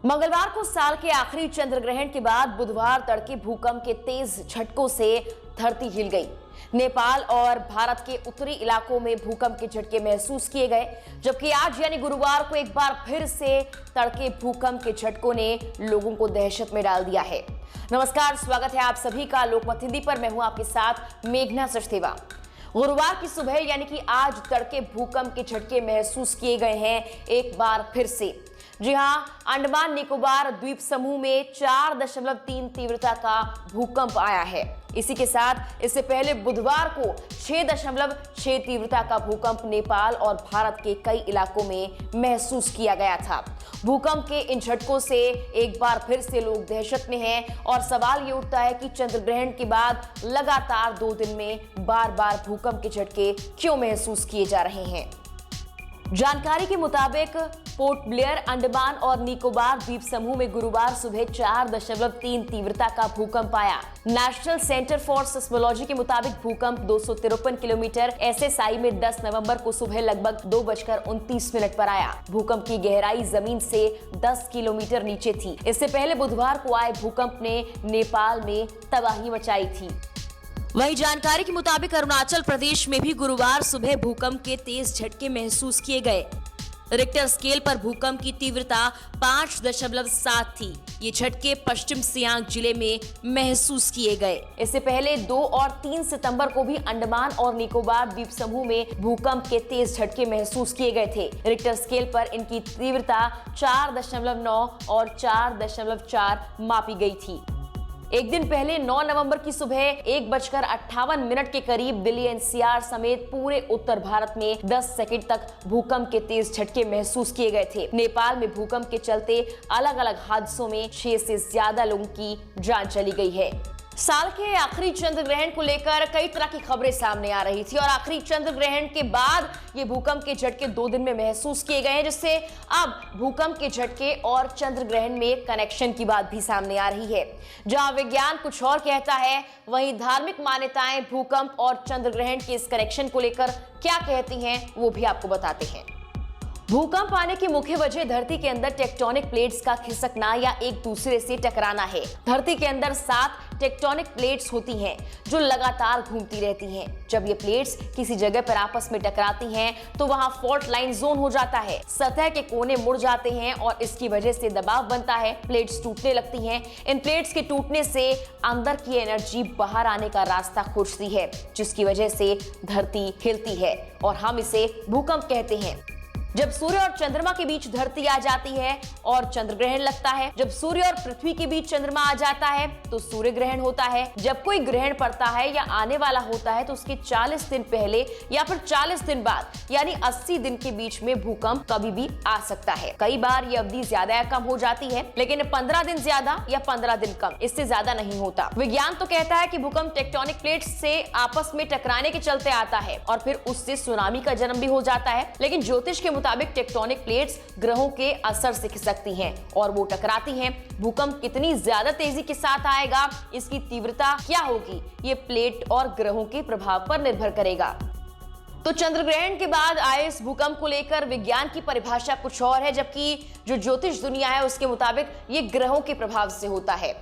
मंगलवार को साल के आखिरी चंद्र ग्रहण के बाद बुधवार तड़के भूकंप के तेज झटकों से धरती हिल गई। नेपाल और भारत के उत्तरी इलाकों में भूकंप के झटके महसूस किए गए, जबकि आज यानी गुरुवार को एक बार फिर से तड़के भूकंप के झटकों ने लोगों को दहशत में डाल दिया है। नमस्कार, स्वागत है आप सभी का लोकमत हिंदी पर। मैं हूं आपके साथ मेघना सचदेवा। गुरुवार की सुबह यानी कि आज तड़के भूकंप के झटके महसूस किए गए हैं एक बार फिर से। जी हां, अंडमान निकोबार द्वीप समूह में 4.3 तीव्रता का भूकंप आया है। इसी के साथ इससे पहले बुधवार को 6.6 तीव्रता का भूकंप नेपाल और भारत के कई इलाकों में महसूस किया गया था। भूकंप के इन झटकों से एक बार फिर से लोग दहशत में हैं और सवाल ये उठता है कि चंद्र ग्रहण के बाद लगातार 2 दिन में बार बार भूकंप के झटके क्यों महसूस किए जा रहे हैं। जानकारी के मुताबिक पोर्ट ब्लेयर अंडमान और निकोबार द्वीप समूह में गुरुवार सुबह 4.3 तीव्रता का भूकंप आया। नेशनल सेंटर फॉर सिस्मोलॉजी के मुताबिक भूकंप 253 किलोमीटर एसएसआई में 10 नवंबर को सुबह लगभग 2:29 पर आया। भूकंप की गहराई जमीन से 10 किलोमीटर नीचे थी। इससे पहले बुधवार को आए भूकंप ने नेपाल में तबाही मचाई थी। वहीं जानकारी के मुताबिक अरुणाचल प्रदेश में भी गुरुवार सुबह भूकंप के तेज झटके महसूस किए गए। रिक्टर स्केल पर भूकंप की तीव्रता 5.7 थी। ये झटके पश्चिम सियांग जिले में महसूस किए गए। इससे पहले 2 और 3 सितंबर को भी अंडमान और निकोबार द्वीप समूह में भूकंप के तेज झटके महसूस किए गए थे। रिक्टर स्केल पर इनकी तीव्रता 4.9 और 4.4 मापी गई थी। एक दिन पहले 9 नवंबर की सुबह 1:58 के करीब दिल्ली एनसीआर समेत पूरे उत्तर भारत में 10 सेकंड तक भूकंप के तेज झटके महसूस किए गए थे। नेपाल में भूकंप के चलते अलग अलग हादसों में 6 से ज्यादा लोगों की जान चली गई है। साल के आखिरी चंद्र ग्रहण को लेकर कई तरह की खबरें सामने आ रही थी और आखिरी चंद्र ग्रहण के बाद ये भूकंप के झटके 2 दिन में महसूस किए गए हैं, जिससे अब भूकंप के झटके और चंद्र ग्रहण में कनेक्शन की बात भी सामने आ रही है। जहां विज्ञान कुछ और कहता है, वहीं धार्मिक मान्यताएं भूकंप और चंद्र ग्रहण के इस कनेक्शन को लेकर क्या कहती हैं, वो भी आपको बताते हैं। भूकंप आने की मुख्य वजह धरती के अंदर टेक्टोनिक प्लेट्स का खिसकना या एक दूसरे से टकराना है। धरती के अंदर 7 टेक्टोनिक प्लेट्स होती हैं जो लगातार घूमती रहती हैं। जब ये प्लेट्स किसी जगह पर आपस में टकराती हैं तो वहां फॉल्ट लाइन जोन हो जाता है। सतह के कोने मुड़ जाते हैं और इसकी वजह से दबाव बनता है। प्लेट्स टूटने लगती हैं। इन प्लेट्स के टूटने से अंदर की एनर्जी बाहर आने का रास्ता खोजती है, जिसकी वजह से धरती हिलती है और हम इसे भूकंप कहते हैं। जब सूर्य और चंद्रमा के बीच धरती आ जाती है और चंद्र ग्रहण लगता है। जब सूर्य और पृथ्वी के बीच चंद्रमा आ जाता है तो सूर्य ग्रहण होता है। जब कोई ग्रहण पड़ता है या आने वाला होता है तो उसके 40 दिन पहले या फिर 40 दिन बाद यानी 80 दिन के बीच में भूकंप कभी भी आ सकता है। कई बार ये अवधि ज्यादा या कम हो जाती है, लेकिन 15 दिन ज्यादा या 15 दिन कम, इससे ज्यादा नहीं होता। विज्ञान तो कहता है कि भूकंप टेक्टोनिक प्लेट्स से आपस में टकराने के चलते आता है और फिर उससे सुनामी का जन्म भी हो जाता है। लेकिन ज्योतिष के मुताबिक टेक्टोनिक प्लेट्स ग्रहों के असर से खिसकती हैं और वो टकराती हैं। भूकंप कितनी ज्यादा तेजी के साथ आएगा, इसकी तीव्रता क्या होगी, ये प्लेट और ग्रहों के प्रभाव पर निर्भर करेगा। तो चंद्र ग्रहण के बाद आए इस भूकंप को लेकर विज्ञान की परिभाषा कुछ और है, जबकि जो ज्योतिष दुनिया है उसके मुताबिक ये ग्रहों के प्रभाव से होता है।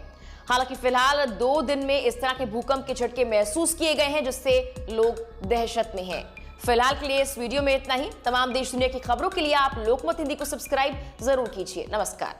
हालांकि फिलहाल 2 दिन में इस तरह के भूकंप के झटके महसूस किए गए हैं, जिससे लोग दहशत में हैं। फिलहाल के लिए इस वीडियो में इतना ही। तमाम देश दुनिया की खबरों के लिए आप लोकमत हिंदी को सब्सक्राइब जरूर कीजिए। नमस्कार।